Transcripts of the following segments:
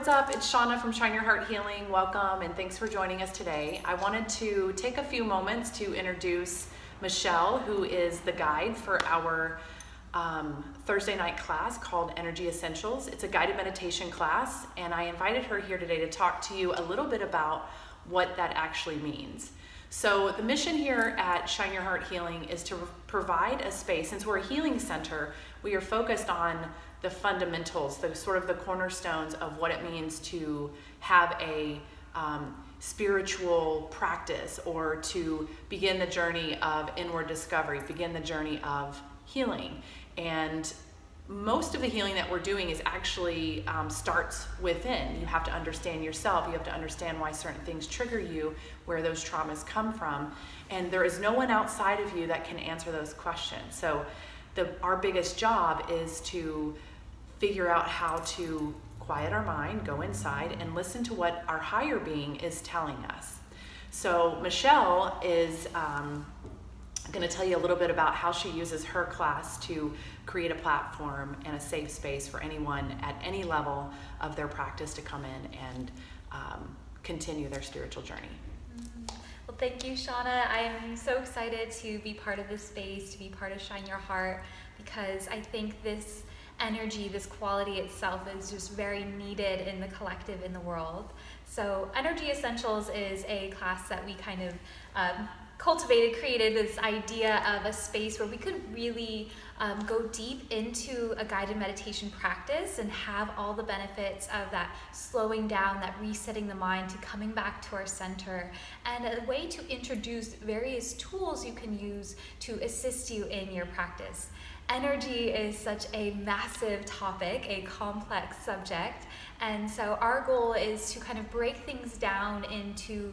what's up? It's Shauna from Shine Your Heart Healing. Welcome and thanks for joining us today. I wanted to take a few moments to introduce Michelle, who is the guide for our Thursday night class called Energy Essentials. It's a guided meditation class, and I invited her here today to talk to you a little bit about what that actually means. So the mission here at Shine Your Heart Healing is to provide a space. Since we're a healing center, we are focused on the fundamentals, the sort of the cornerstones of what it means to have a spiritual practice, or to begin the journey of inward discovery, begin the journey of healing. And most of the healing that we're doing is actually starts within. You have to understand yourself. You have to understand why certain things trigger you, where those traumas come from. And there is no one outside of you that can answer those questions. So our biggest job is to figure out how to quiet our mind, go inside, and listen to what our higher being is telling us. So Michelle is going to tell you a little bit about how she uses her class to create a platform and a safe space for anyone at any level of their practice to come in and continue their spiritual journey. Well, thank you, Shauna. I'm so excited to be part of this space, to be part of Shine Your Heart, because I think this energy, this quality itself is just very needed in the collective, in the world. So Energy Essentials is a class that we kind of created this idea of a space where we could really go deep into a guided meditation practice and have all the benefits of that slowing down, that resetting the mind to coming back to our center, and a way to introduce various tools you can use to assist you in your practice. Energy is such a massive topic, a complex subject, and so our goal is to kind of break things down into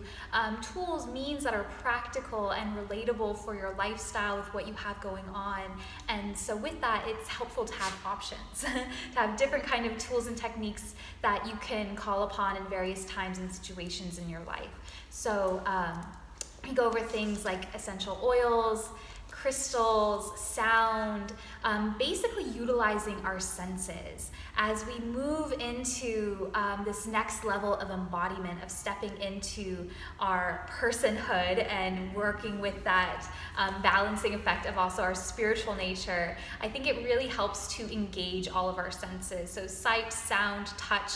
tools, means that are practical and relatable for your lifestyle with what you have going on. And so with that, it's helpful to have options, to have different kind of tools and techniques that you can call upon in various times and situations in your life. So we go over things like essential oils, crystals, sound, basically utilizing our senses as we move into this next level of embodiment, of stepping into our personhood and working with that balancing effect of also our spiritual nature. I think it really helps to engage all of our senses. So sight, sound, touch.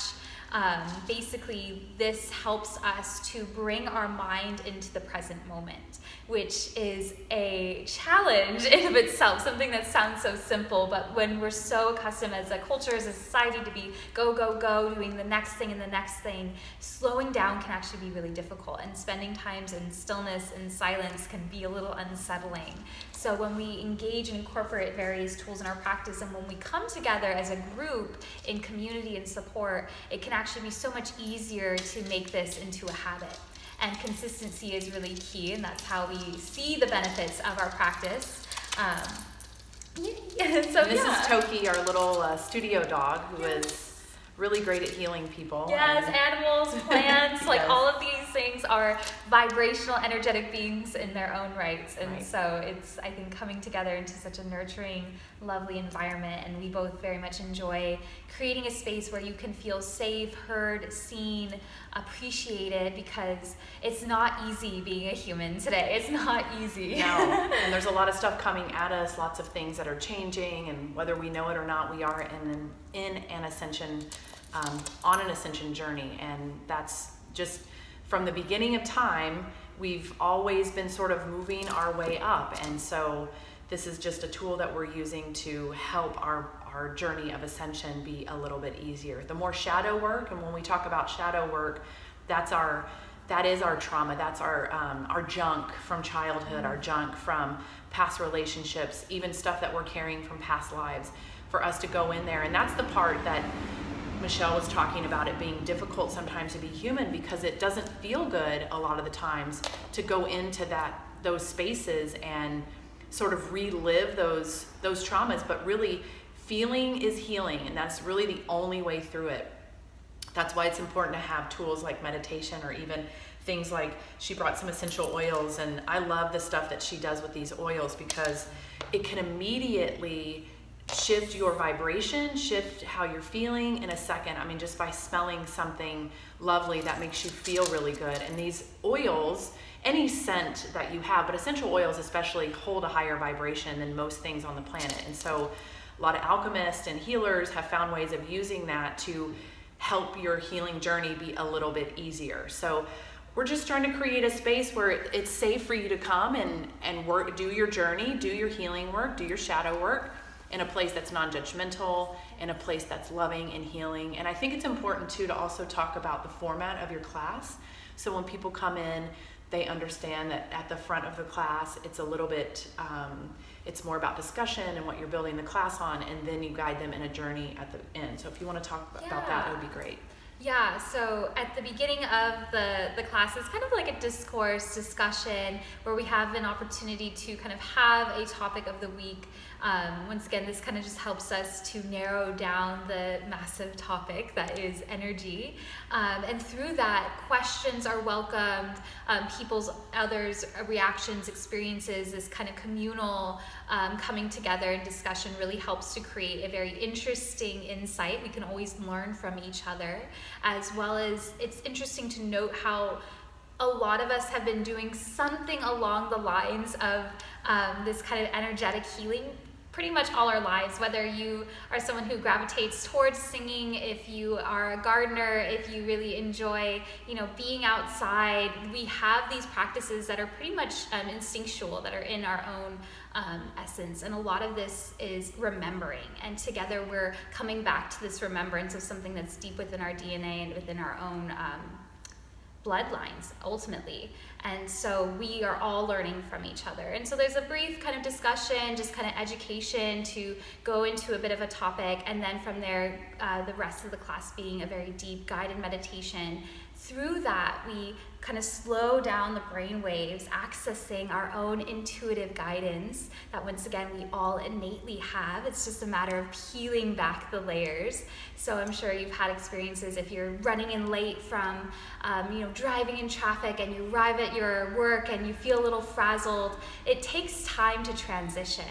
Basically, this helps us to bring our mind into the present moment, which is a challenge in of itself, something that sounds so simple, but when we're so accustomed as a culture, as a society, to be go, go, go, doing the next thing and the next thing, slowing down can actually be really difficult, and spending times in stillness and silence can be a little unsettling. So when we engage and incorporate various tools in our practice, and when we come together as a group in community and support, it can actually be so much easier to make this into a habit. And consistency is really key, and that's how we see the benefits of our practice. This is Toki, our little studio dog, who is really great at healing people. Yes, animals, plants, yes. Like all of these things are vibrational, energetic beings in their own rights. And so it's, I think, coming together into such a nurturing, lovely environment. And we both very much enjoy creating a space where you can feel safe, heard, seen, appreciated, because it's not easy being a human today. It's not easy. No, and there's a lot of stuff coming at us, lots of things that are changing, and whether we know it or not, we are in an ascension, on an ascension journey. And that's just from the beginning of time, we've always been sort of moving our way up. And so this is just a tool that we're using to help our journey of ascension be a little bit easier. The more shadow work, and when we talk about shadow work, that is our trauma, that's our junk from childhood, our junk from past relationships, even stuff that we're carrying from past lives, for us to go in there. And that's the part that Michelle was talking about, it being difficult sometimes to be human, because it doesn't feel good a lot of the times to go into those spaces and sort of relive those traumas. But really, feeling is healing, and that's really the only way through it. That's why it's important to have tools like meditation, or even things like, she brought some essential oils, and I love the stuff that she does with these oils, because it can immediately shift your vibration, shift how you're feeling in a second. I mean, just by smelling something lovely that makes you feel really good. And these oils, any scent that you have, but essential oils especially, hold a higher vibration than most things on the planet. And so a lot of alchemists and healers have found ways of using that to help your healing journey be a little bit easier. So we're just trying to create a space where it's safe for you to come and work, do your journey, do your healing work, do your shadow work in a place that's non-judgmental, in a place that's loving and healing. And I think it's important too to also talk about the format of your class. So when people come in, they understand that at the front of the class, it's a little bit, it's more about discussion and what you're building the class on, and then you guide them in a journey at the end. So if you want to talk about that, it would be great. Yeah, so at the beginning of the class, it's kind of like a discussion where we have an opportunity to kind of have a topic of the week. Once again, this kind of just helps us to narrow down the massive topic that is energy. And through that, questions are welcomed, others' reactions, experiences, this kind of communal coming together and discussion really helps to create a very interesting insight. We can always learn from each other, as well as it's interesting to note how a lot of us have been doing something along the lines of this kind of energetic healing pretty much all our lives, whether you are someone who gravitates towards singing, if you are a gardener, if you really enjoy, being outside. We have these practices that are pretty much instinctual, that are in our own essence. And a lot of this is remembering. And together we're coming back to this remembrance of something that's deep within our DNA and within our own bloodlines, ultimately. And so we are all learning from each other. And so there's a brief kind of discussion, just kind of education to go into a bit of a topic. And then from there, the rest of the class being a very deep guided meditation. Through that, we kind of slow down the brain waves, accessing our own intuitive guidance that once again we all innately have. It's just a matter of peeling back the layers. So I'm sure you've had experiences if you're running in late from driving in traffic and you arrive at your work and you feel a little frazzled. It takes time to transition.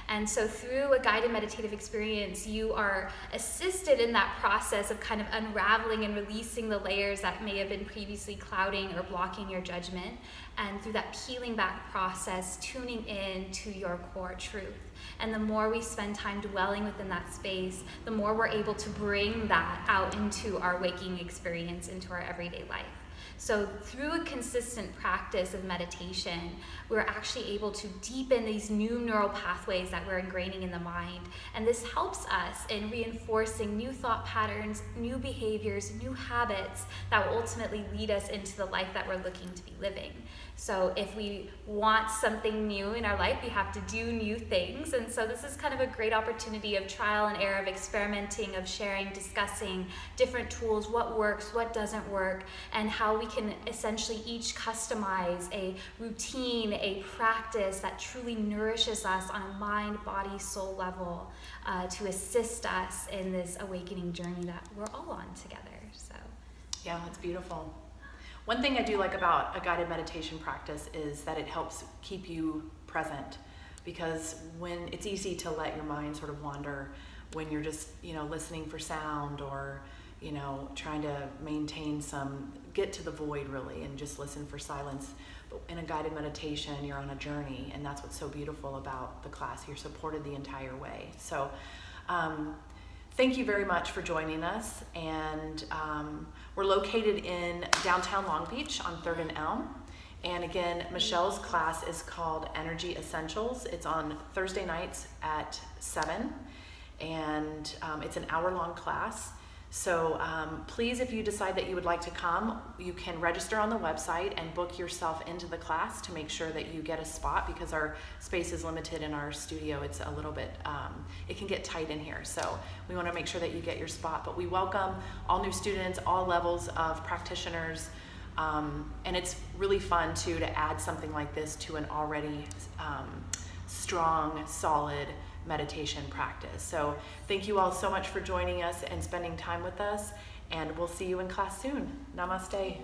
And so through a guided meditative experience, you are assisted in that process of kind of unraveling and releasing the layers that may have been previously clouding or blocking your judgment. And through that peeling back process, tuning in to your core truth. And the more we spend time dwelling within that space, the more we're able to bring that out into our waking experience, into our everyday life. So through a consistent practice of meditation, we're actually able to deepen these new neural pathways that we're ingraining in the mind. And this helps us in reinforcing new thought patterns, new behaviors, new habits that will ultimately lead us into the life that we're looking to be living. So if we want something new in our life, we have to do new things. And so this is kind of a great opportunity of trial and error, of experimenting, of sharing, discussing different tools, what works, what doesn't work, and how we can essentially each customize a routine, a practice that truly nourishes us on a mind, body, soul level to assist us in this awakening journey that we're all on together. So yeah, that's beautiful. One thing I do like about a guided meditation practice is that it helps keep you present, because when it's easy to let your mind sort of wander when you're just, listening for sound or, trying to maintain get to the void really and just listen for silence. But in a guided meditation, you're on a journey, and that's what's so beautiful about the class. You're supported the entire way. So, thank you very much for joining us, and we're located in downtown Long Beach on 3rd and Elm. And again, Michelle's class is called Energy Essentials. It's on Thursday nights at 7, and it's an hour-long class. So please, if you decide that you would like to come, you can register on the website and book yourself into the class to make sure that you get a spot, because our space is limited in our studio. It's a little bit, it can get tight in here. So we want to make sure that you get your spot. But we welcome all new students, all levels of practitioners. And it's really fun too to add something like this to an already strong, solid meditation practice. So thank you all so much for joining us and spending time with us, and we'll see you in class soon. Namaste.